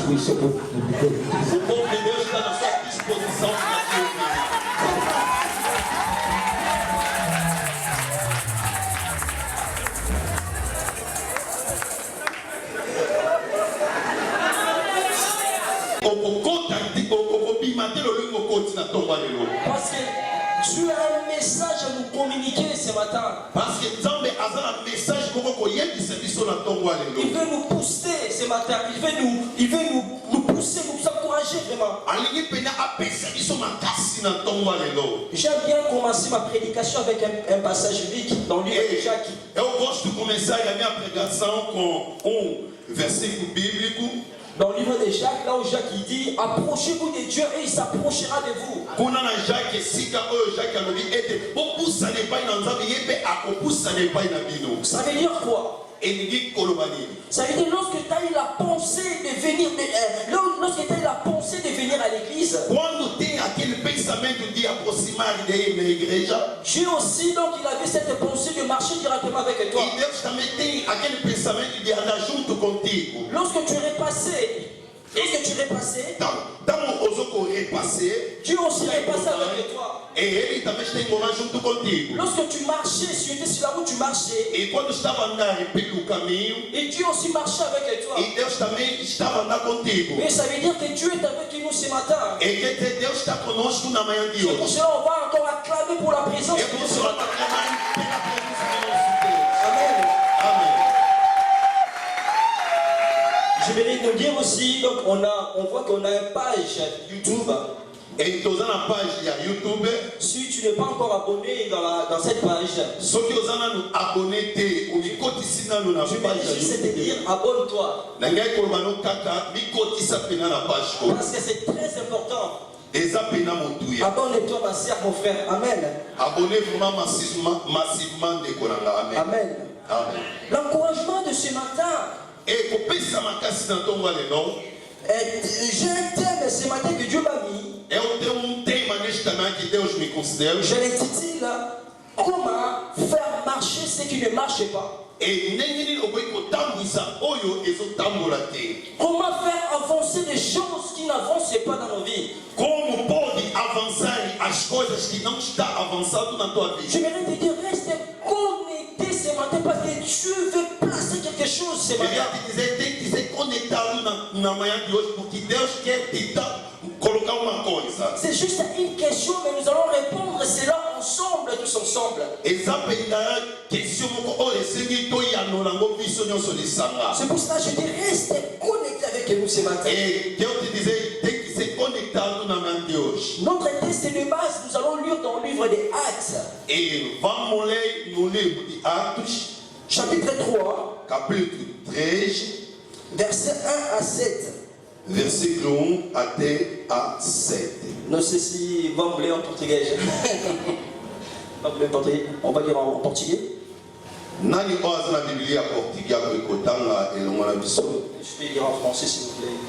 Oui, c'est pour. O povo de Deus está na sua disposição para te ouvir. Parce que Dieu a un message à nous communiquer ce matin. Parce que Nzambe a un message pour Il veut nous pousser ce matin. Il veut nous pousser, nous encourager vraiment. J'aime bien commencer ma prédication avec un passage biblique dans le livre de Jacques. Eu gosto de começar a minha pregação com versículo bíblico. Dans le livre de Jacques, là où Jacques il dit, approchez-vous de Dieu et il s'approchera de vous. Ça veut dire quoi? Ça veut dire lorsque tu as eu la pensée de venir, lorsque tu as eu la pensée de venir à l'église. Dieu aussi, donc il avait cette pensée de marcher directement avec toi. Lorsque tu es repassé, Dieu aussi est passé avec toi. Lorsque tu marchais, si tu étais sur la route, tu marchais. Et Dieu aussi marchait avec toi. Mais ça veut dire que Dieu est avec nous ce matin. C'est pour cela qu'on va encore acclamer pour la présence de Dieu ce matin. Amen. Je vais nous dire aussi, donc on voit qu'on a une page YouTube. Et dans la page YouTube, si tu n'es pas encore abonné dans cette page, ceux qui ont abonné, je vais juste te dire abonne-toi. Parce que c'est très important. Abonne-toi ma soeur, mon frère. Amen. Abonnez-vous massivement. Amen. Amen. L'encouragement de ce matin. Et j'ai un thème ce matin que Dieu m'a mis. Je l'intitule comment faire marcher ce qui ne marche pas. Comment faire avancer des choses qui n'avancent pas dans nos vies. Como pode avançar as coisas que não estão avançando na tua vida? J'aimerais te dire, reste connecté ce matin parce que Dieu veut placer quelque chose ce matin. Tem que ser conectado na manhã de hoje porque Deus quer te colocar uma coisa. C'est juste une question, mais nous allons répondre cela ensemble, tous ensemble. C'est pour cela que je dis, reste connecté avec nous ce matin. Et Deus te disait, tem que ser conectado na manhã de hoje. Notre texte de base, nous allons lire dans le livre des Actes. Et vamos ler no livro de Atos, chapitre 3, capítulo 3, verset 1 à 7. Versículo 1 até a 7. Não sei se vamos ler en português. On va lire en portugais. Nani oza na Biblia portugais ko kotanga elongo na biso. Je vais lire en français s'il vous plaît.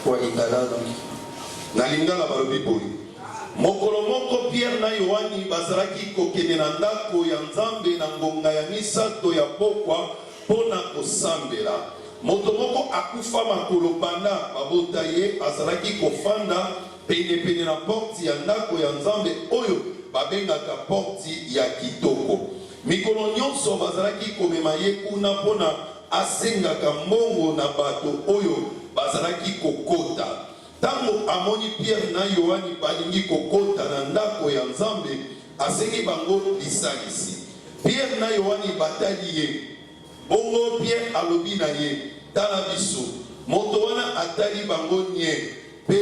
Pour Lingala donc. Na Lingala balobi boy. Mokolo moko Pierre na Yohani bazalaki kokende na ndako ya Nzambe na ngonga ya misato ya pokwa pona kosambela. Moto moko akufa makolo banda babota ye azalaki kofanda pene na porti ya ndako ya Nzambe oyo babengaka porti ya kitoko. Mikolo nyonso bazalaki komema ye kuna pona asengaka mbongo na bato oyo bazalaki kokota. Tango amoni Pierre na Yohani balingi kokota na ndako ya Nzambe asengi bango lisalisi. Pierre na Yohani batali ye. Bongo Pierre alobi na ye tala biso moto wana atali bango nye pe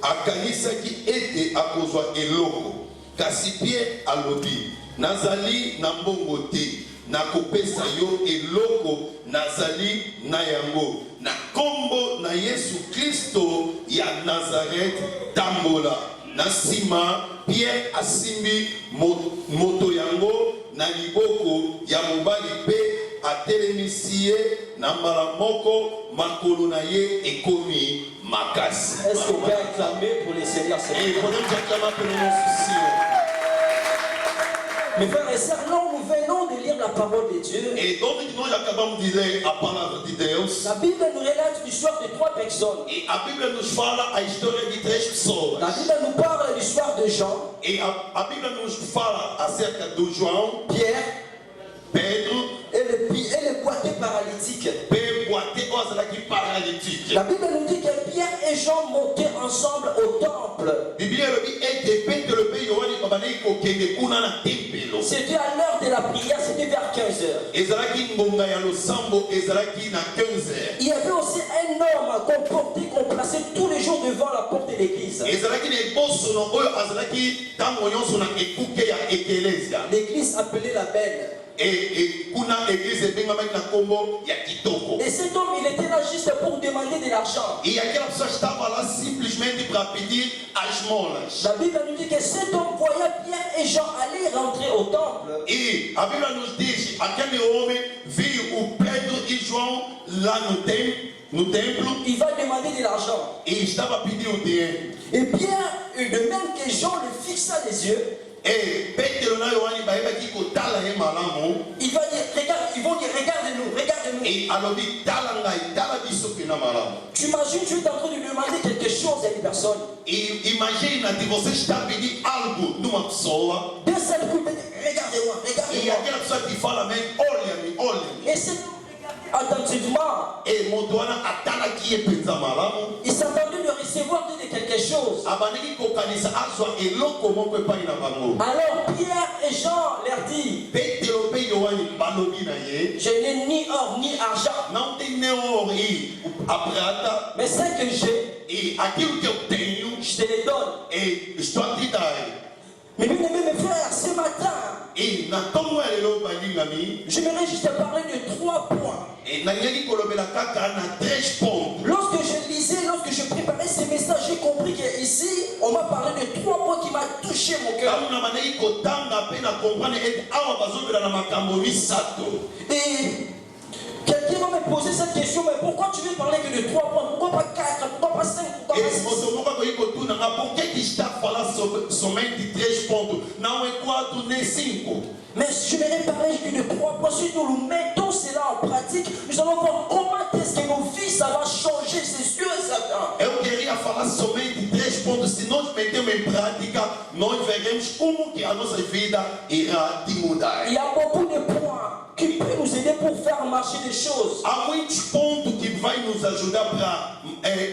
akanisaki ete akozwa eloko kasi Pierre alobi nazali na mbongo te nakopesa yo eloko nazali na yango na kombo na Yesu Kristo ya Nazaret tambola na sima Pierre asimbi moto yango na liboko ya mobali pe atelemisi na mbala moko makolo na ye ekomi makasi. Est-ce qu'on peut acclamer pour les Seigneurs? Et pour nous acclamer pour nos soucis. Mes frères et sœurs, nous venons de lire lire la parole de Dieu, E donc nós acabamos de ler a palavra de Deus. la Bible nous relate l'histoire de 3 personnes. E a Bíblia nos fala a história de 3 pessoas. La Bible nous parle de l'histoire de Jean, E a Bíblia nos fala acerca do João, Pierre Pedro, et le boiteux paralytique. boiteux azalaki paralytique. La Bible nous dit que Pierre et Jean montaient ensemble au temple. Biblia elobi ete Petelo mpe Yohane babandaki kokende kuna na tempelo. C'était à l'heure de la prière, c'était vers 15 heures. Ezalaki ngonga ya losambo, ezalaki na 15 heures. Il y avait aussi un homme qu'on plaçait tous les jours devant la porte de l'église. Ezalaki na ebosono oyo azalaki ntango nyonso na ekuke ya ekelesia. L'église appelée la Belle. Et kuna église ebengamaki na kombo ya kitoko. Et cet homme, il était là juste pour demander de l'argent. E aquela pessoa estava lá simplesmente para pedir as molas. La Bible nous dit que cet homme voyait Pierre et Jean aller rentrer au temple. E a Bíblia nos diz, aquele homem viu o Pedro e João lá no templo Il va demander de l'argent. e estava pedindo dinheiro. Et Pierre, de même que Jean le fixa les yeux, E Petro na Yohane bayebaki kotala ye malamu. il va dire, regarde, ils vont dire, regarde-nous, regarde-nous. E alobi tala ngai, tala biso pena malamu. Tu imagines, tu es en train de demander quelque chose à une personne. E imagina que você está pedindo algo numa pessoa. D'un seul coup, il dit, regardez-moi, E regardez-moi. aquela pessoa te fala mesmo, olha-me, olha-me. Et cet homme regarde attentivement. E moto wana atalaki ye mpenza malamu. Il s'attendait de recevoir de quelque chose. Abandaki kokanisa azwa eloko moko epai na bango. Alors Pierre et Jean leur disent, Petelo mpe Yohane balobi na ye, je n'ai ni or ni argent, não tem nem ouro e a prata, mais ce que j'ai, e aquilo que eu tenho, je te le donne. e estou a te dar. Mais bien aimés mes frères, ce matin, E na ntongo ya lelo balingami, j'aimerais juste te parler de 3 points. e nalingi kolobela kaka na 13 pontos. Lorsque je lisais, lorsque je préparais ces messages, j'ai compris qu'ici, on m'a parlé de 3 points qui m'ont touché mon cœur. Ntango na bandaki kotanga mpe na comprendre ete awa bazobela na makambo misato. Et quelqu'un va me poser cette question, mais pourquoi tu veux parler que de 3 points? Pourquoi pas 4? Pourquoi pas 5? Pourquoi pas E 6? moto moko akoki kotunanga por que que está falando somente de 3 pontos, não é 4 nem 5? Mais je vais parler que de 3 points. Si nous mettons cela en pratique, nous allons voir comment est-ce que nos vies, ça va changer, c'est sûr et certain. Eu queria falar somente de 3 pontos. Se nós metermos em prática, nós veremos como que a nossa vida irá de mudar. Il y a beaucoup de points qui peuvent nous aider pour faire marcher les choses. Há muitos pontos que vai nos ajudar para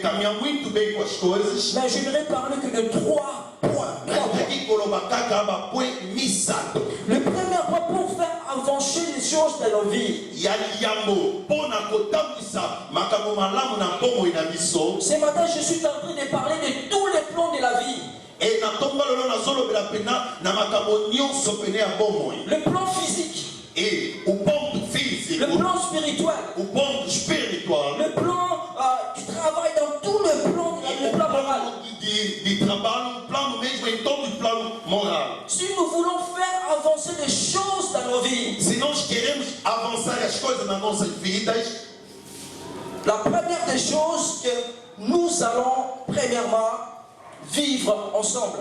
caminhar muito bem com as coisas. Mais je voudrais parler que de 3 points. Aqui colocar cada point misato. Le premier point pour faire avancer les choses dans nos vies. Yambo pona kotambisa makambo malamu na bongo ina biso. Ce matin, je suis en train de parler de tous les plans de la vie. Et na tonga lolo na zolobela pena na makambo nyonso pene ya bomoi. Le plan physique. Et o ponto físico, Le plan spirituel. o ponto espiritual, Le plan du travail dans tout le plan, le plan moral. de trabalho, o plano mesmo em todo o plano moral. Si nous voulons faire avancer les choses dans nos vies, Se nós queremos avançar as coisas nas nossas vidas, la première des choses que nous allons premièrement vivre ensemble.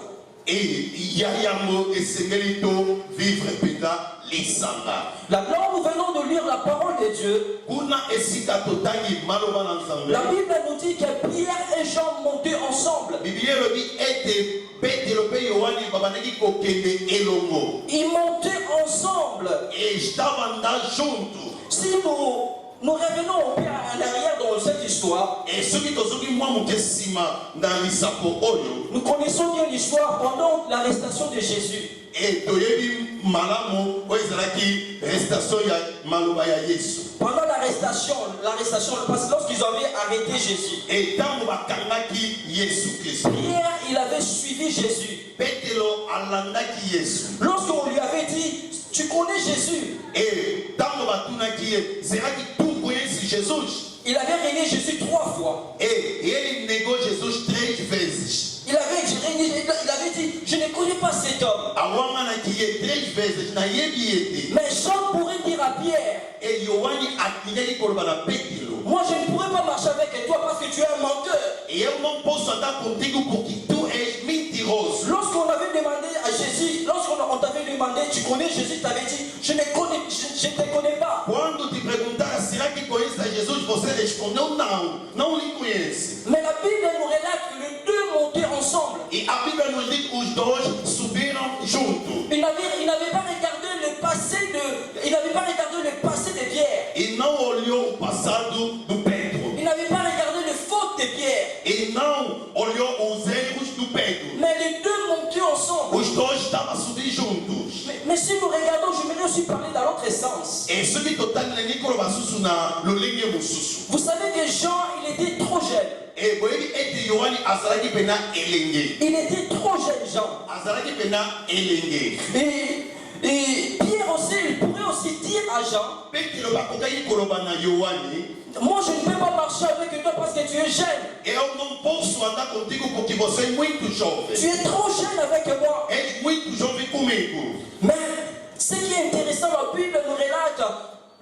e yayamo esengeli to vivre pena lisanga. Là où nous venons de lire la parole de Dieu, Kuna esika totangi maloba na Nzambe. la Bible nous dit que Pierre et Jean montaient ensemble. Biblia elobi ete Petelo mpe Yohane babandaki kokende elongo. Ils montaient ensemble. E estavam andando junto. Si nous revenons un peu en arrière dans cette histoire, E soki tozoki mwa moke nsima na lisapo oyo, nous connaissons bien l'histoire pendant l'arrestation de Jésus. e toyebi malamu oyo ezalaki restation ya maloba ya Yesu. Pendant l'arrestation, parce que lorsqu'ils avaient arrêté Jésus, E ntango bakangaki Yesu Kristo, Pierre, il avait suivi Jésus. Petelo alandaki Yesu. Lorsqu'on lui avait dit, tu connais Jésus, E ntango batunaki ye, zelaki tu koyesi Jesus? il avait renié Jésus 3 fois. E ele negou Jesus 3 vezes. Il avait dit, je ne connais pas cet homme. Awanganaki ye 3 vezes, nayebi ye te. Mais Jean pourrait dire à Pierre, E Yohane atingaki koloba na Petelo, moi je ne pourrais pas marcher avec toi parce que tu es un menteur. e eu não posso andar contigo porque tu és mentiroso. Lorsqu'on avait demandé à Jésus, lorsqu'on t'avait demandé, tu connais Jésus, tu avais dit, je ne je ne te connais pas. Quando te perguntar, será que conhece a Jesus? Você respondeu não, não lhe conhece. Mais la Bible nous relate que les deux montaient ensemble. E a Bíblia nos diz que os dois subiram juntos. Il n'avait pas regardé le passé de Pierre. E não olhou o passado do Pedro. Il n'avait pas regardé les fautes de Pierre. E não olhou os erros do Pedro. Mais les deux montaient ensemble. Os dois estavam a subir juntos. Mais si nous regardons, je voudrais aussi parler dans l'autre sens. E soki totangi basusu na lolenge mosusu. Vous savez que Jean, il était trop jeune. E boyebi ete Yohani azalaki pena elenge. Il était trop jeune, Jean. Azalaki pena elenge. Et Pierre aussi, il pourrait aussi dire à Jean, Petro bakokaki koloba na Yohani. moi je ne peux pas marcher avec toi parce que tu es jeune. Eu não posso andar contigo porque você é muito jovem. Tu es trop jeune avec moi. És muito jovem comigo. Mais ce qui est intéressant, la Bible nous relate,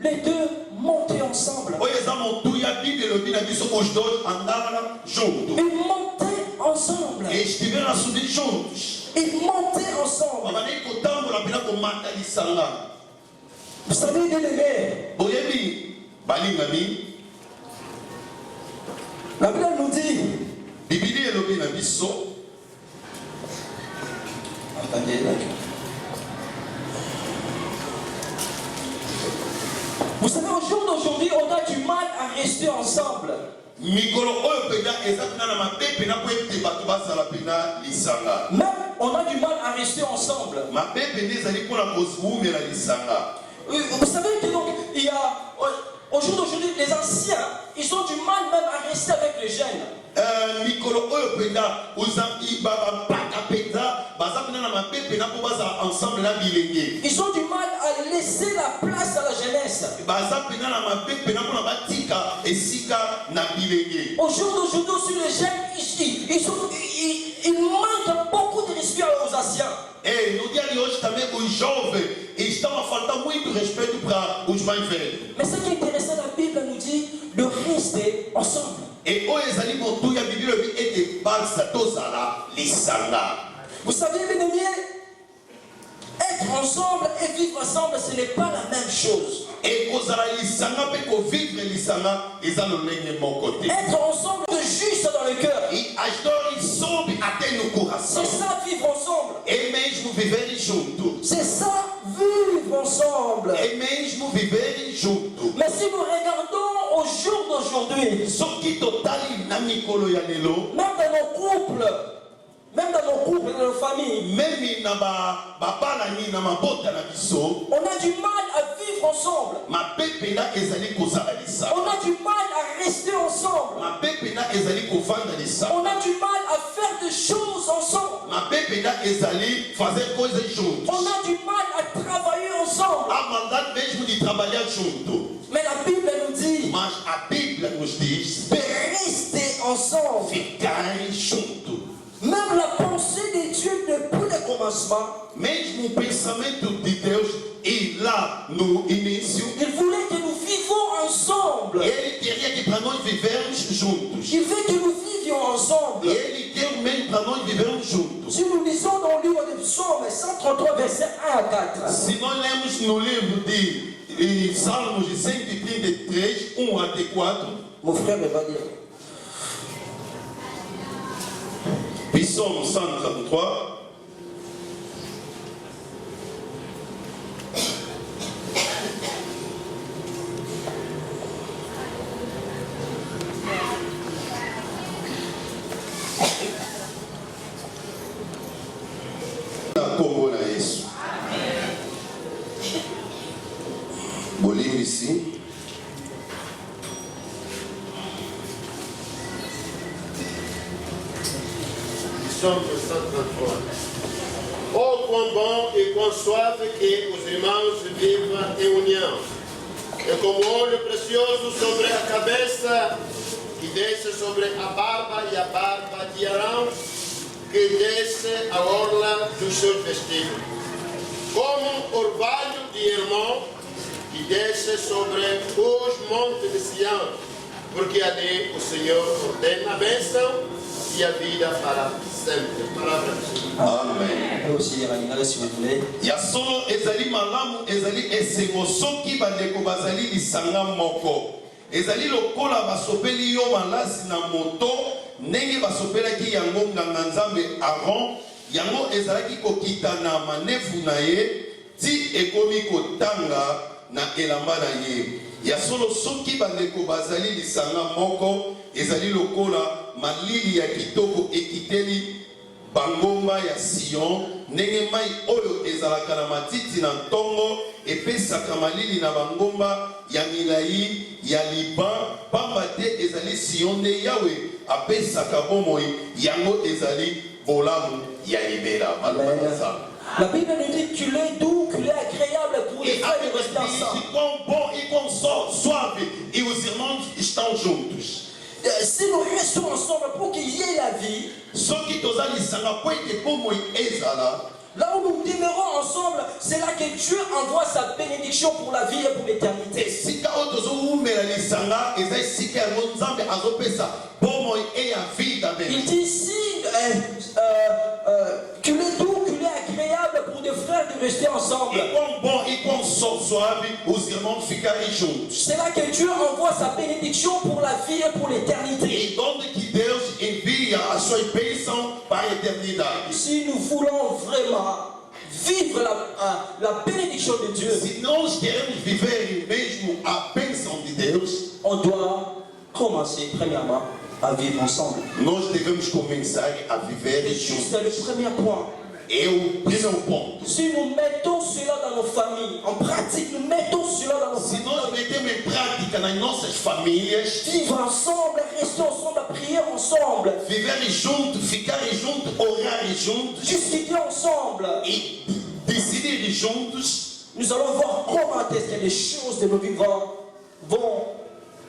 les deux montaient ensemble. Oyo eza motu ya Bíblia elobi na biso os dois andaram juntos. Ils montaient ensemble. E estiveram a subir juntos. Ils montaient ensemble. Babandaki kotambola mpena komata lisanga. Vous savez, bien aimé, Boyebi balingami. la Bible nous dit, Biblia elobi na biso. attendez, vous savez, au jour d'aujourd'hui, on a du mal à rester ensemble. Mikolo oyo pena eza pena na mabe pena po ete bato bazala pena lisanga. Même, on a du mal à rester ensemble. Mabe pena ezali mpona kozuumela lisanga. Vous savez que donc, il y a, au jour d'aujourd'hui, les anciens, ils ont du mal même à rester avec les jeunes. Mikolo oyo pena ozambi bapaka pena baza pena na mabe pena po bazala ensemble na bilenge. Ils ont du mal à laisser la place à la jeunesse. Baza pena na mabe pena mpona batika esika na bilenge. Au jour d'aujourd'hui aussi, les jeunes, ils manquent beaucoup de respect aux anciens. E no dia de hoje também os jovens estão a faltar muito respeito para os mais velhos. Mais ce qui est intéressant, la Bible nous dit de rester ensemble. E oyo ezali motu ya Biblia elobi ete basa tozala lisanga. Vous savez, bien aimés, être ensemble et vivre ensemble, ce n'est pas la même chose. E kozala lisanga mpe kovivre lisanga eza lolenge moko te. Être ensemble de juste dans le cœur. E asdori sobe até no coração. C'est ça, vivre ensemble. É mesmo viverem junto. C'est ça, vivre ensemble. É mesmo viverem junto. Mais si nous regardons au jour d'aujourd'hui, Soki totali na mikolo ya lelo, même dans nos couples, dans nos familles, memi na babalani na mabota na biso, on a du mal à vivre ensemble. mabe pena ezali kozala lisanga. On a du mal à rester ensemble. Mabe pena ezali kovanda lisanga. On a du mal à faire des choses ensemble. Mabe pena ezali fazer coisas juntos. On a du mal à travailler ensemble. Há maldade mesmo de trabalhar junto. Mais la Bible nous dit Mas a Bíblia nos diz de rester ensemble. ficarem juntos. Même la pensée de Dieu depuis le commencement, Mesmo o pensamento de Deus e lá no início, il voulait que nous vivons ensemble. Ele queria que para nós vivermos juntos. Il veut que nous vivions ensemble. Ele quer mesmo para nós vivermos juntos. Si nous lisons dans le livre de Psaume 133, versets 1 à 4, Se nós lemos no livro de Salmos de 133, 1 até 4, mon frère me va dire. Psaume 133, kombo na Yesu. Bolimbisi. Psaume 133. Oh, quão bom e quão suave que os irmãos vivam em união. É como óleo precioso sobre a cabeça, que desce sobre a barba e a barba de Arão, que desce a orla dos seus vestidos. Como orvalho de Hermon, que desce sobre os montes de Sião, porque ali o Senhor ordena a bênção e a vida para sempre. Palavra do Senhor. Amen. Et aussi les Raningales, si vous voulez. Ya solo ezali malamu ezali esengo soki bandeko bazali lisanga moko ezali lokola basopeli yo malasi na moto ndenge basopelaki yango nganga nzambe Aaron yango ezalaki kokita na manefu na ye ti ekomi kotanga na elamba na ye ya solo soki bandeko bazali lisanga moko ezali lokola malili ya kitoko ekiteli bangomba ya Sion ndenge mai oyo ezalaka na matiti na ntongo epesaka malili na bangomba ya milai ya Liban pamba te ezali Sion nde Yawe apesaka bomoi yango ezali bolamu ya libela. La Bible nous dit qu'il est doux, qu'il est agréable pour les frères de rester ensemble. Quão bom e quão suave e os irmãos estão juntos. Si nous restons ensemble pour qu'il y ait la vie, là où nous demeurons ensemble, c'est là que Dieu envoie sa bénédiction pour la vie et pour l'éternité. Il dit ici qu'il est doux, qu'il est agréable pour des frères de rester ensemble. C'est là que Dieu envoie sa bénédiction pour la vie et pour l'éternité. Si nous voulons vraiment vivre la bénédiction de Dieu, on doit commencer premièrement à vivre ensemble. C'est juste le premier point. Si nous mettons cela dans nos familles, en pratique, nous mettons cela dans nos familles. Vivre ensemble, rester ensemble, prier ensemble. Discuter ensemble. Nous allons voir comment est-ce que les choses de nos vivants vont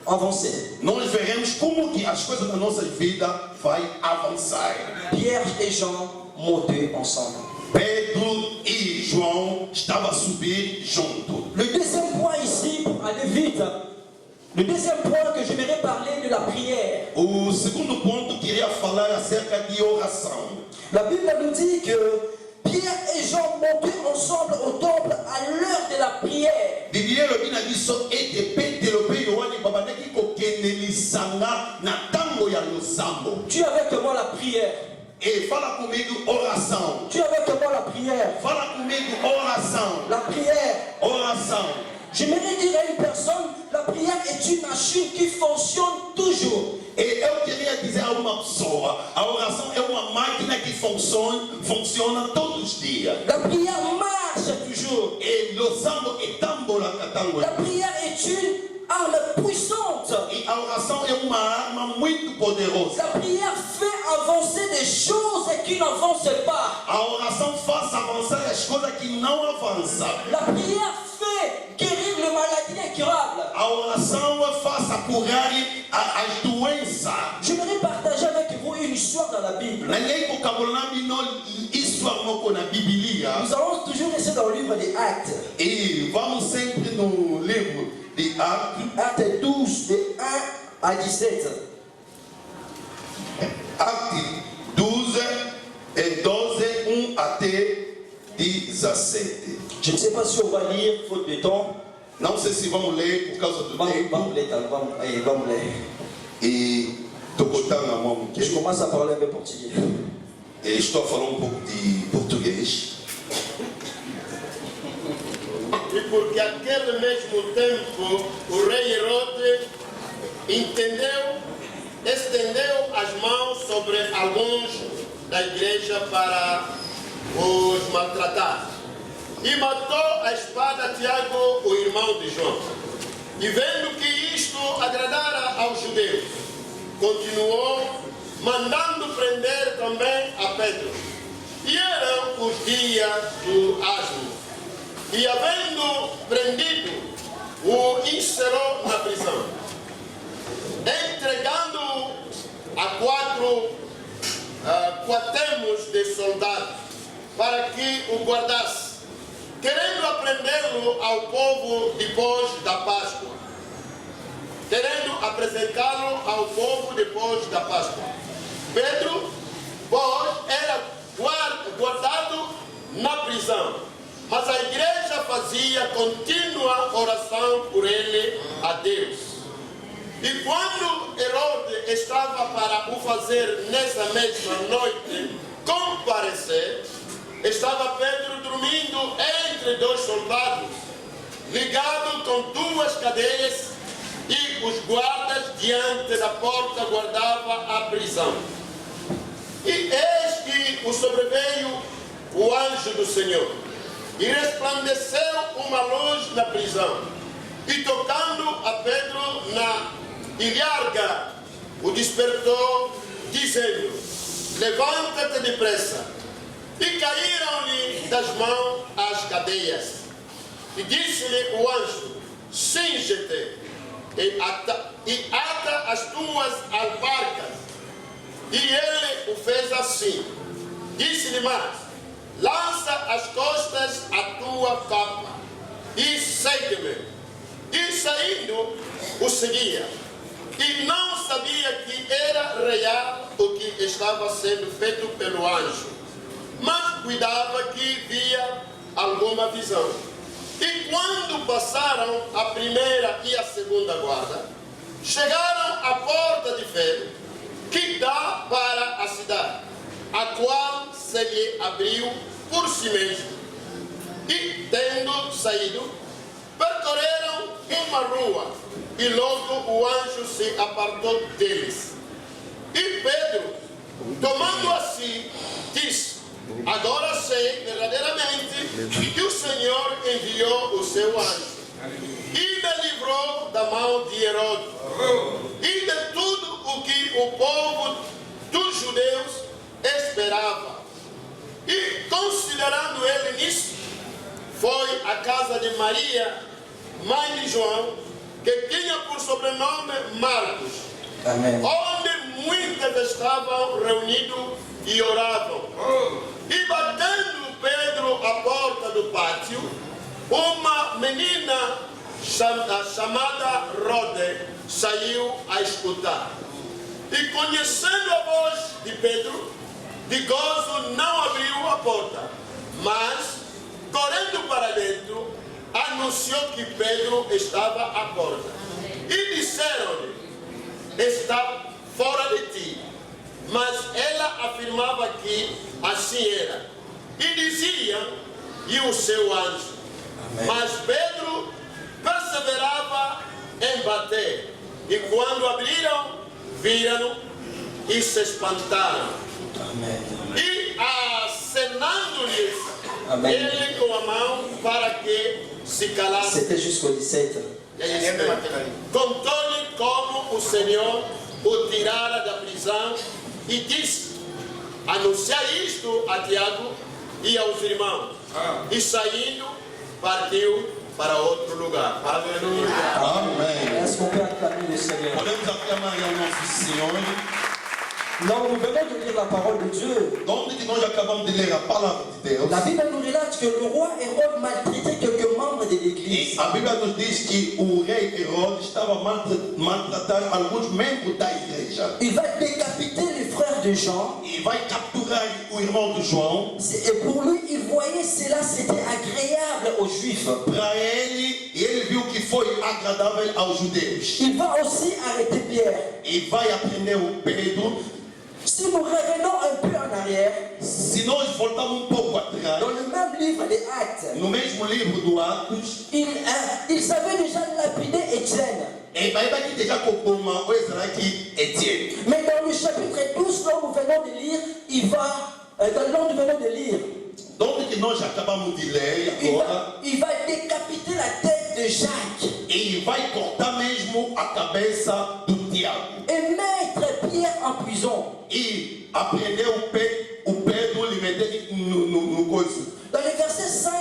avancer. Nós veremos como que as coisas da nossa vida vai avançar. Pierre et Jean montaient ensemble. Pedro e João estavam a subir junto. Le deuxième point ici, pour aller vite, le deuxième point que j'aimerais parler de la prière. O segundo ponto queria falar acerca de oração. La Bible nous dit que Pierre et Jean montaient ensemble au temple à l'heure de la prière. Biblia lobina biso ete Petero pe Yohane babandaki kokende lisanga na tango ya losambo. Tu avec moi la prière. Et fala comigo oração. Tu avec moi la prière. Fala comigo oração. La prière. Oração. J'aimerais dire à une personne, la prière est une machine qui fonctionne toujours. E eu queria dizer a uma pessoa, a oração é uma máquina que funciona todos os dias. La prière marche toujours. E losambo e tambola katango. La prière est une arme puissante. E a oração é uma arma muito poderosa. La prière fait avancer des choses qui n'avancent pas. A oração faz avançar as coisas que não avançam. La prière fait guérir les maladies incurables. A oração faz curar as doenças. J'aimerais partager avec vous une histoire dans la Bible. Nous allons toujours rester dans le livre des Actes. E vamos sempre no livro de Atos. Actes 12, de 1 à 17. Actes 12 et 12, 1 até 17. Je ne sais pas si on va lire, faute de temps. Não sei se vamos ler por causa do tempo. Vamos ler. E estou botando a mão. Je commence à parler un peu portugais. E estou a falar pouco de português. E porque aquele mesmo tempo o rei Herodes estendeu as mãos sobre alguns da igreja para os maltratar. E matou a espada Tiago, o irmão de João. E vendo que isto agradara aos judeus, continuou mandando prender também a Pedro. E eram os dias do asno. E havendo prendido, o encerrou na prisão, entregando-o a quatemos de soldados para que o guardasse, querendo aprendê-lo ao povo depois da Páscoa. Querendo apresentá-lo ao povo depois da Páscoa. Pedro, pois, era guardado na prisão, mas a igreja fazia contínua oração por ele a Deus. E quando Herodes estava para o fazer nessa mesma noite comparecer, estava Pedro dormindo entre dois soldados, ligado com duas cadeias, e os guardas diante da porta guardavam a prisão. E eis que o sobreveio o anjo do Senhor, e resplandeceu uma luz na prisão, e tocando a Pedro na ilharga, o despertou, dizendo: levanta-te depressa. E caíram-lhe das mãos as cadeias. E disse-lhe o anjo: cinge-te e ata as tuas alparcas. E ele o fez assim. Disse-lhe mais: lança às costas a tua capa e segue-me. E saindo, o seguia. E não sabia que era real o que estava sendo feito pelo anjo, mas cuidava que via alguma visão. E quando passaram a primeira e a segunda guarda, chegaram à porta de ferro que dá para a cidade, a qual se lhe abriu por si mesmo. E tendo saído, percorreram uma rua, e logo o anjo se apartou deles. E Pedro, tomando a si, disse: agora sei verdadeiramente que o Senhor enviou o seu anjo e me livrou da mão de Herodes e de tudo o que o povo dos judeus esperava. E considerando ele nisso, foi à casa de Maria, mãe de João, que tinha por sobrenome Marcos. Amém. Onde muitas estavam reunidos e oravam. E batendo Pedro à porta do pátio, uma menina chamada Rode saiu a escutar. E conhecendo a voz de Pedro, de gozo não abriu a porta, mas, correndo para dentro, anunciou que Pedro estava à porta. E disseram-lhe: está fora de ti. Mas ela afirmava que assim era. E diziam: e o seu anjo. Amém. Mas Pedro perseverava em bater. E quando abriram, viram e se espantaram. Amém. E acenando-lhes ele com a mão para que se calassem. C'était jusqu'au 17. Contou-lhe como o Senhor o tirara da prisão e disse: anunciar isto a Tiago e aos irmãos. E saindo, partiu para outro lugar. Aleluia. Amém. Est-ce qu'on peut acclamer le Seigneur? Podemos aclamar o nosso Senhor. Lorsque nous venons de lire la parole de Dieu, Onde que nós acabamos de ler a palavra de Deus, la Bible nous relate que le roi Hérode maltraitait quelques membres de e l'église. a Bíblia nos diz que o rei Herodes estava maltratando alguns membros da igreja. Il va décapiter les frères de Jean. E vai capturar o irmão do João. Et pour lui, il voyait cela, c'était agréable aux Juifs. Para ele viu que foi agradável aos judeus. Il va aussi arrêter Pierre. E vai aprender o Pedro. Si nous revenons un peu en arrière, Se nós voltarmos pouco atrás, dans le même livre des Actes, no mesmo livro do Atos, il savait déjà lapider Étienne. e vai que déjà kokoma o Ezra qui Étienne. Mais dans le chapitre 12, dont nous venons de lire, dont nous venons de lire, Donc que nós acabamos de ler agora, il va décapiter la tête de Jacques e vai cortar mesmo a cabeça do Tiago. et mettre Pierre en prison. E aprendeu o Pedro lhe meter no coisa. Dans le verset 5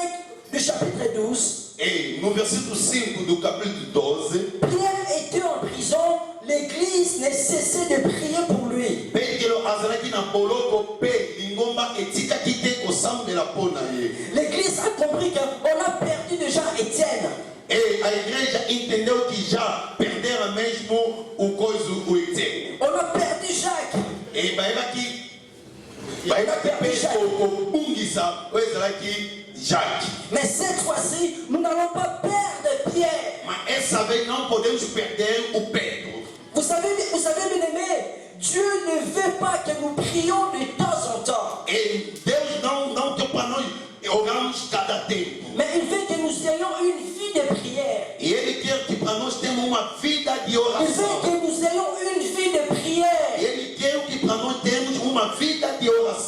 du chapitre 12, E no versículo 5 do capítulo 12, Pierre était en prison, l'église ne cessait de prier pour lui. Petro azalaki na boloko pe lingomba etikaki te kosambela mpona ye. L'église a compris qu'on a perdu déjà Étienne. E a igreja entendeu que já perderam mesmo o coisa, o Etienne. On a perdu Jacques. Et Jacques. Mais cette fois-ci, nous n'allons pas perdre Pierre. Vous savez, bien aimé, Dieu ne veut pas que nous prions de temps en temps. Mais il veut que nous ayons une vie de prière. Il veut que nous ayons une vie de prière.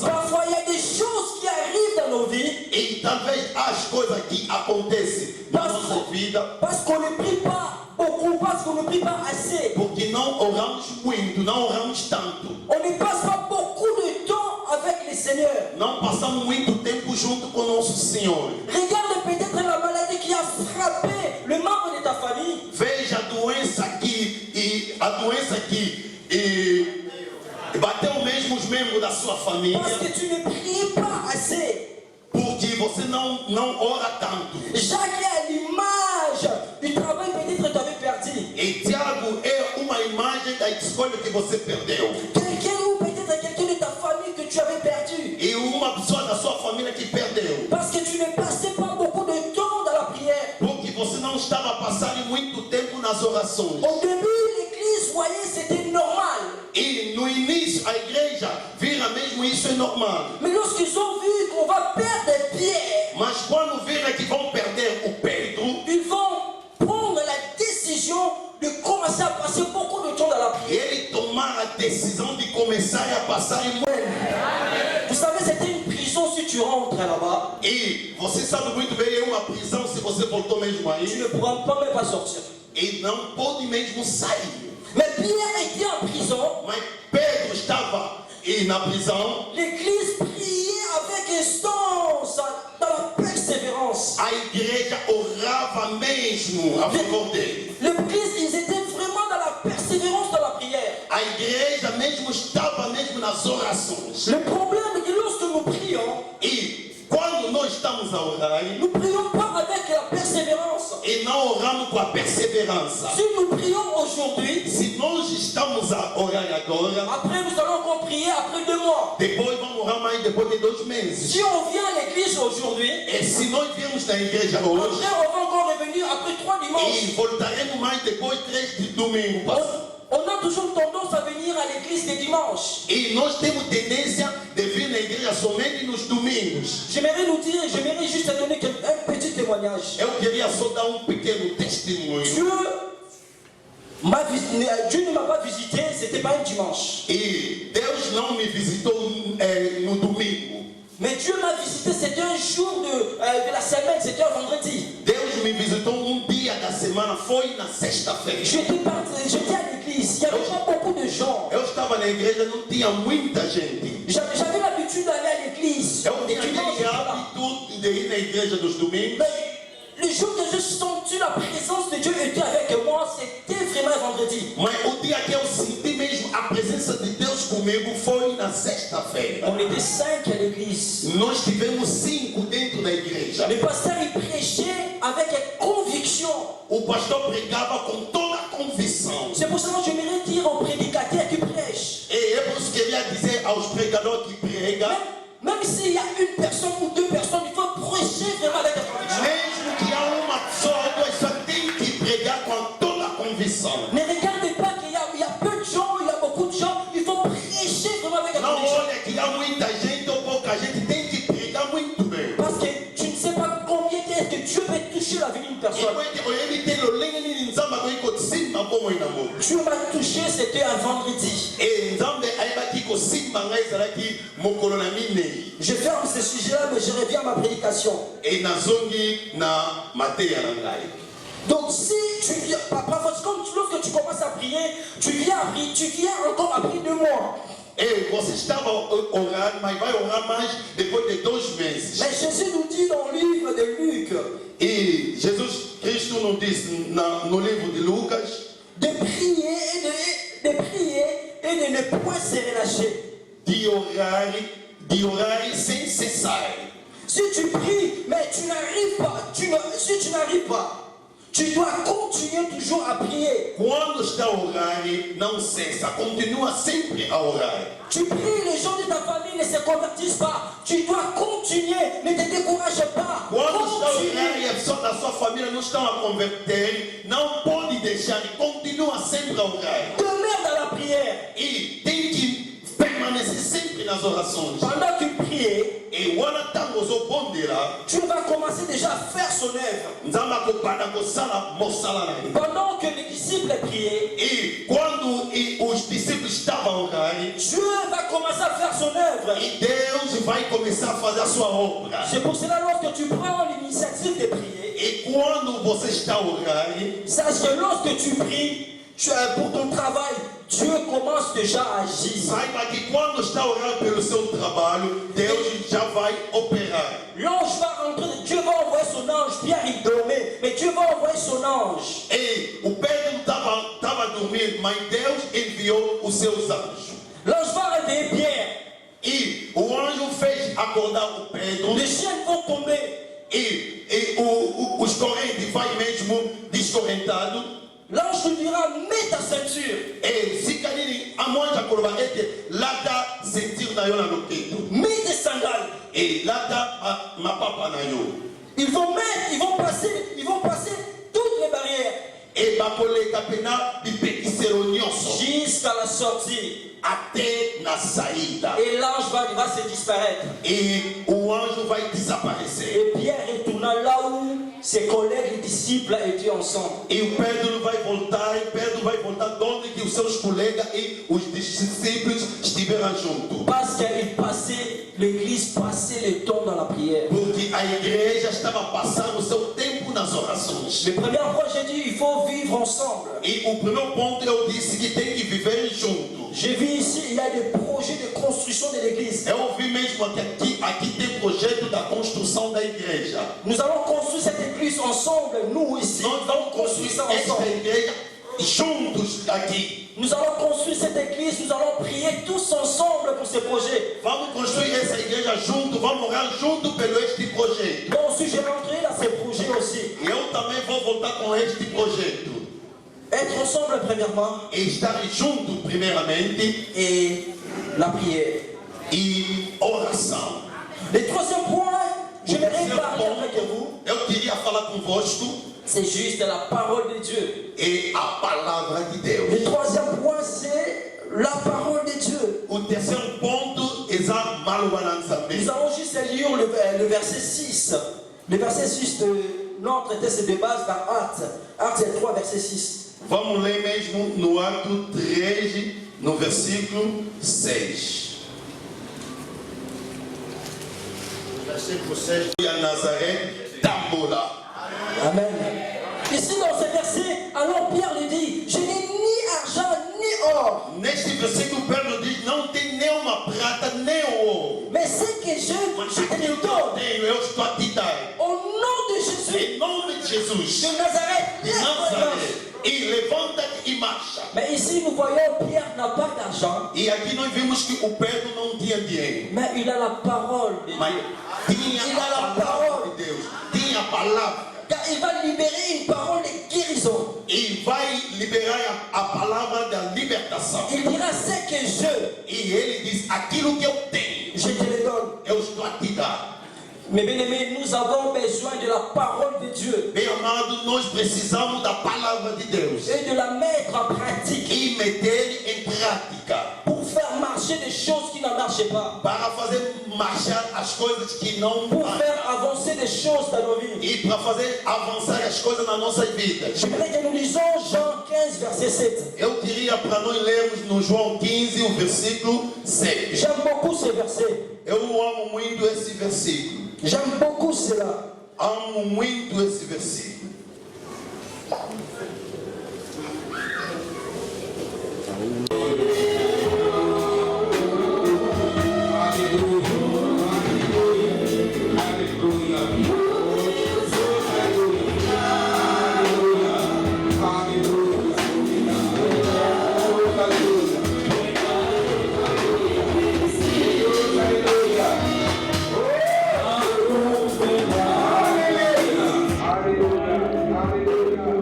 Parfois, il y a des choses qui arrivent dans nos vies. Parce qu'on ne prie pas beaucoup, parce qu'on ne prie pas assez. On ne passe pas beaucoup de temps avec le Seigneur. Regarde peut-être la maladie qui a frappé le membre de ta famille. Veja a doença que bateu mesmo os membros da sua família. Parce que tu ne pries pas assez. Porque você não ora tanto. Jacques est à l'image du travail peut-être que tu avais perdu. E Tiago é uma imagem da escolha que você perdeu. Quelqu'un ou peut-être quelqu'un de ta famille que tu avais perdu. E uma pessoa da sua família que perdeu. Parce que tu ne passais pas beaucoup de temps dans la prière. Porque você não estava passando muito tempo nas orações. Au début, l'église voyait c'était normal. E no início a igreja vira mesmo isso é normal. Mais lorsqu'ils ont vu qu'on va perdre Pierre, mas quando viram que vão perder o Pedro, ils vont prendre la décision de commencer à passer beaucoup de temps dans la prière. Ele tomar a decisão de começar a passar em Vous savez, c'était une prison si tu rentres là-bas. E você sabe muito bem, é uma prisão se você voltou mesmo aí. Tu ne pourras pas même pas sortir. E não pode mesmo sair. Mais Pierre était en prison. Mas Pedro estava na prisão. L'église priait avec instance, dans la persévérance. A igreja orava mesmo a favor dele. L'église, ils étaient vraiment dans la persévérance dans la prière. A igreja mesmo estava mesmo nas orações. Le problème est que lorsque nous prions, e quando nós estamos a orar, nous ne prions pas avec la persévérance. E não oramos com a perseverança. Si nous prions aujourd'hui, se nós estamos a orar agora, après nous allons encore prier après 2 mois. Depois vamos orar mais depois de 2 meses. Si on vient à l'église aujourd'hui, e se nós viemos na igreja hoje, après on va encore revenir après 3 dimanches. E voltaremos mais depois 3 de domingo. On a toujours tendance à venir à l'église les dimanches. E nós temos tendência de vir na igreja somente nos domingos. J'aimerais juste donner un petit témoignage. Eu queria só dar pequeno testemunho. Dieu ne m'a pas visité, c'était pas un dimanche. E Deus não me visitou no domingo. Mais Dieu m'a visité, c'était un jour de la semaine, c'était un vendredi. Deus me visitou dia da semana, foi na sexta-feira. J'étais à l'église, il n'y avait pas beaucoup de gens. Eu estava na igreja, não tinha muita gente. J'avais l'habitude d'aller à l'église. Eu tinha aquele hábito de ir na igreja dos domingos. Le jour que j'ai senti la présence de Dieu était avec moi, c'était vraiment un vendredi. Mas o dia que eu senti mesmo a presença de Deus comigo foi na sexta-feira. On était 5 à l'église. Nós tivemos 5 dentro da igreja. Le pasteur il prêchait avec conviction. O pastor pregava com toda a convicção. C'est pour ça que j'aimerais dire aux prédicateurs qui prêchent. E é por isso que eu queria dizer aos pregadores que pregam. Même s'il y a une personne ou 2 personnes, il faut prêcher vraiment avec conviction. Mesmo que há uma pessoa ou duas, só tem que pregar com toda a convicção. Ne regardez pas qu'il y a peu de gens, il y a beaucoup de gens, il faut prêcher vraiment avec conviction. Não olha que há muita gente ou pouca gente, tem que pregar muito bem. Parce que tu ne sais pas combien est-ce que Dieu veut toucher la vie d'une personne. Dieu m'a touché, c'était un vendredi. Je ferme ce sujet-là, mais je reviens à ma prédication. Donc si tu viens, parfois lorsque tu commences à prier, tu viens encore après 2 mois. Et você estava orando, mas vai orar mais depois de 2 meses. Mais Jésus nous dit dans le livre de Luc. E Jesus Cristo nous dit no livro de Lucas de prier et de ne point se relâcher. De orar sem cessar. Si tu pries, mais tu n'arrives pas, Tu dois continuer toujours à prier. Quando está a orar, não cessa, continua sempre a orar. Tu pries, les gens de ta famille ne se convertissent pas. Tu dois continuer, ne te décourage pas. Quando está a orar Continue. e a pessoa da sua família não estão a converter, não pode deixar, continua sempre a orar. Demeure dans la prière. E tem que permanecer sempre nas orações. Pendant que tu pries, E wana tango ozobondela, tu vas commencer déjà à faire son œuvre. nzambe akobanda kosala mosala na ye. Pendant que les disciples priaient, E quando os discípulos estavam a orar, Dieu va commencer à faire son œuvre. e Deus vai começar a fazer a sua obra. C'est pour cela, lorsque tu prends l'initiative de prier, E quando você está a orar, sache que lorsque tu pries, pour ton travail, Dieu commence déjà à agir. saiba que quando está a orar pelo seu trabalho, Deus já vai operar. L'ange va rentrer, Dieu va envoyer son ange. Pierre il dormait, mais Dieu va envoyer son ange. E o Pedro estava dormindo, mas Deus enviou os seus anjos. L'ange va réveiller Pierre. E o anjo fez acordar o Pedro. Les chiens vont tomber. Os correntes vai mesmo descorrentado. L'ange te dira, mets ta ceinture. E sikanini amwanja koloba ete lata ceinture na yo na loketo. Mets tes sandales. E lata mapapa na yo. Ils vont passer toutes les barrières. E bakoleka pena bipekiselo nyonso Jusqu'à la sortie. até na saída. Et l'ange va se disparaître. E o anjo vai desaparecer. Et Pierre retourna là où ses collègues et disciples étaient ensemble. E o Pedro vai voltar de onde que os seus colegas e os discípulos estiveram juntos. Parce l'église passait le temps dans la prière. Porque a igreja estava passando o seu tempo nas orações. Le premier point, j'ai dit, il faut vivre ensemble. E o primeiro ponto eu disse que tem que viver junto. J'ai vu ici, il y a des projets de construction de l'église. Eu ouvi mesmo que aqui tem projeto da construção da igreja. Nous allons construire cette église ensemble, nous ici. Nós vamos construir ça esta ensemble. igreja juntos aqui. Nous allons construire cette église, nous allons prier tous ensemble pour ce projet. Vamos construir essa igreja junto, vamos orar junto pelo este projeto. Moi aussi, je vais entrer dans ces projets aussi. Eu também vou voltar com este projeto. Être ensemble, premièrement, E estar junto, primeiramente, et la prière. e oração. Le troisième point, j'aimerais Terceiro parler avec ponto, vous, eu queria falar convosco, c'est juste la parole de Dieu. é a palavra de Deus. Le troisième point, c'est la parole de Dieu. O terceiro ponto é a maloba na Nzambe. Nous allons juste lire le verset 6. Le verset 6 de notre texte de base dans Actes. Actes 3, verset 6. Vamos ler mesmo no Ato 3, no versículo 6. Versículo 6. E a Nazaré tambola. Amen. Ici dans ce verset, alors Pierre lui dit, je n'ai ni argent ni or, Neste versículo, Pedro diz: não tem nem uma prata, nem ouro. mais ce que je te Aquilo le que eu donne. tenho, eu estou a te dar. Au nom de Jésus Em nome de Jesus, de Nazareth, de lève-toi et marche. Nazaré. E levanta-te e marcha. Mais ici, nous voyons Pierre n'a pas d'argent, E aqui nós vimos que o Pedro não tinha dinheiro, mais il a la parole de mas Dieu. tinha Il a a la palavra parole. de Deus. Tinha a palavra. Car il va libérer une parole de guérison. E vai liberar a palavra da libertação. Il dira ce que je E ele diz: aquilo que eu tenho, te le donne. eu estou a te dar. Mes bien-aimés, nous avons besoin de la parole de Dieu Bem amado, nós precisamos da palavra de Deus et de la mettre en pratique e meter em prática pour faire marcher des choses qui ne marchent pas, para fazer marchar as coisas que não pour vão faire avancer des choses dans nos vies. e para fazer avançar as coisas nas nossas vidas. J'aimerais que nous lisons Jean 15, verset 7. Eu queria para nós lermos no João 15, o versículo 7. J'aime beaucoup ce verset. Eu amo muito esse versículo. J'aime beaucoup cela. Amo muito esse versículo. Hallelujah.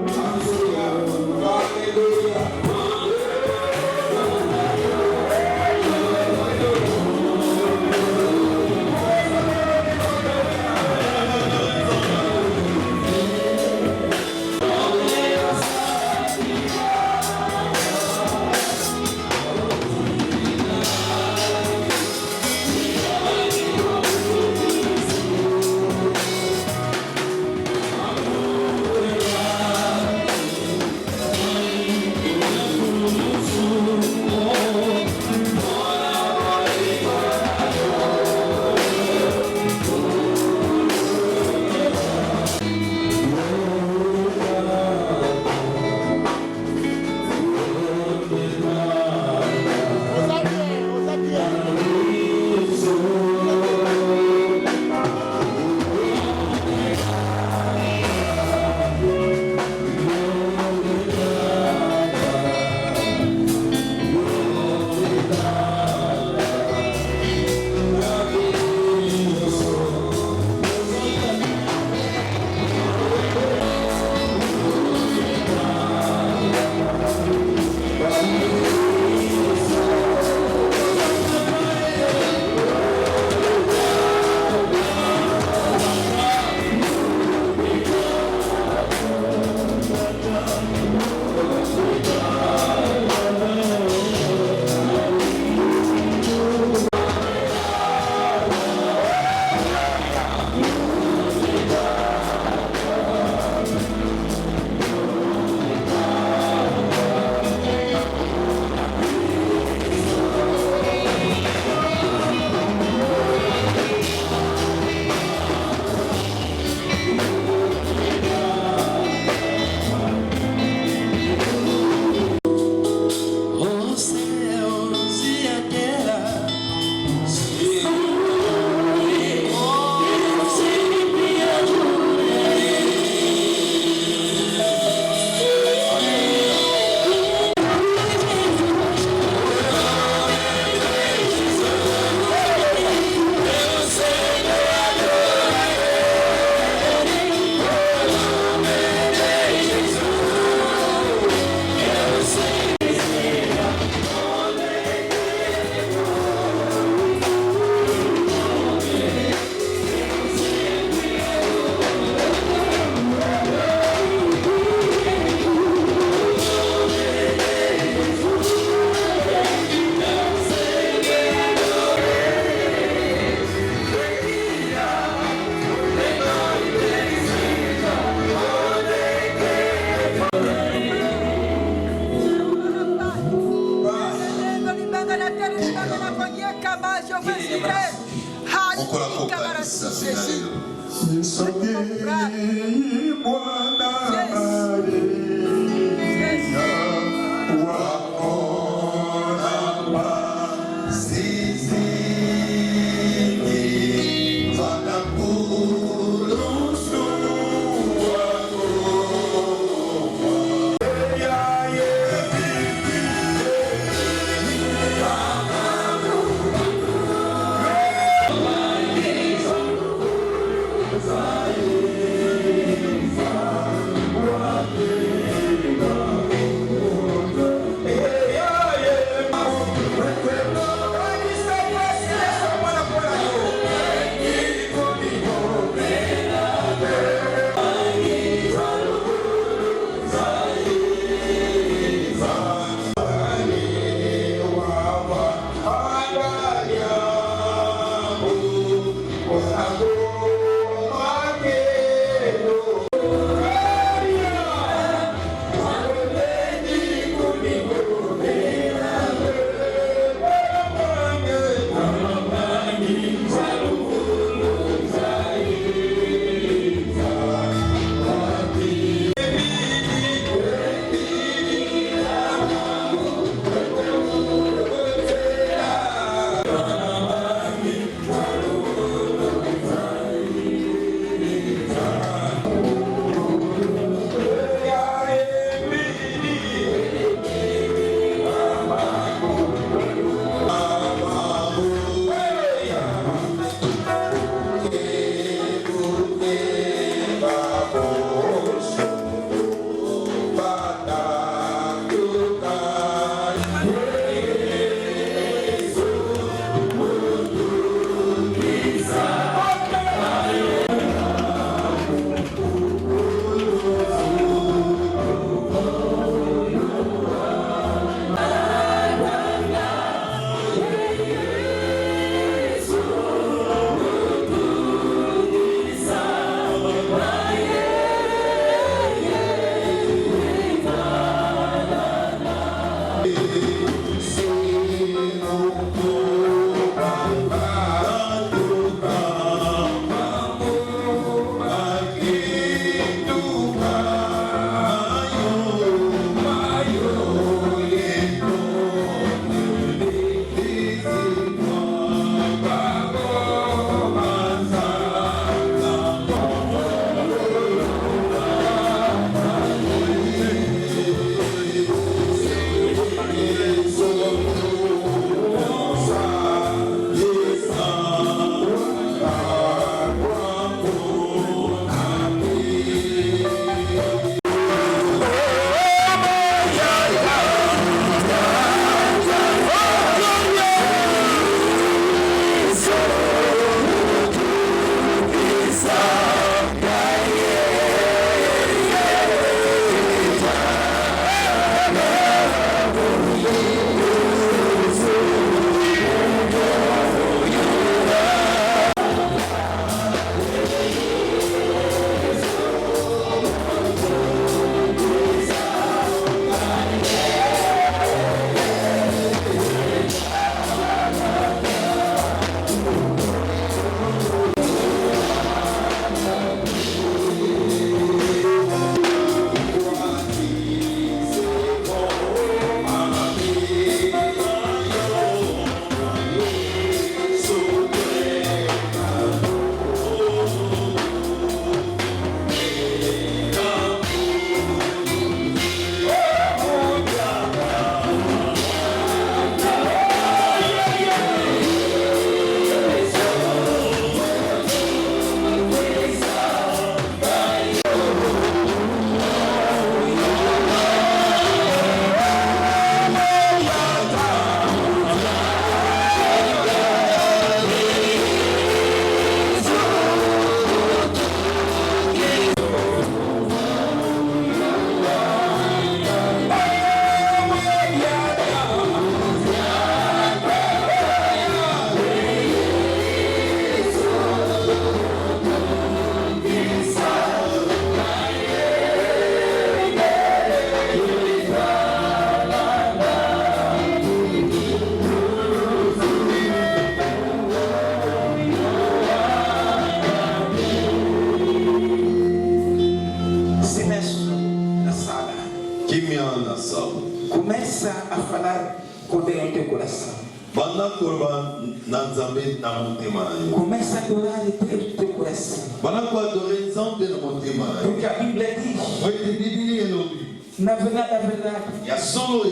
banda koloba na nzambe na motema na yo. Começa a adorar de todo o teu coração. Banda ko adorer nzambe na motema na yo. Porque a Bíblia diz, Oite Biblia elobi. na verdade, Ya solo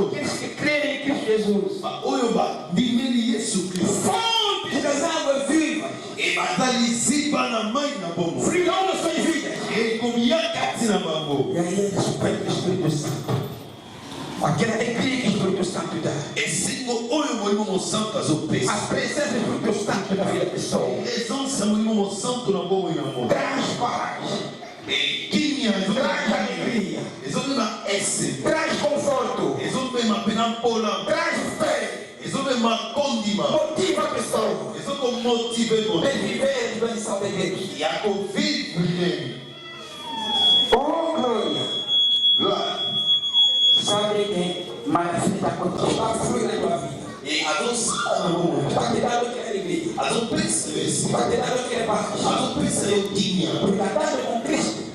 aqueles que creem em Cristo Jesus, ba oyo ba bimeli Yesu Kristo. fontes das águas vivas, E bazali ziba na mai na bomo. fluirão nas suas vidas. E komia kati na bango. E aí eles pegam o Espírito Santo. Aquela alegria que o Espírito Santo dá. Esengo oyo molimo mo santo azopesa. A presença do Espírito Santo na vida da pessoa Presença molimo mo santo na bomo na mo. traz paz, E kimia traz alegria, ezobema ese. traz conforto, Ezobema pena pola. traz fé, Ezobema kondima. motiva a pessoa Ezoko motive mo. a viver a benção de Deus. Ya ko vivre. Oh, glória! Lá. Sabe quem mais está contigo? Vai fluir na tua vida. E adoça na bomo. Vai te dar o que é alegria. Adopresa esse. Vai te dar o que é paz. Adopresa eu tinha. Porque andando com Cristo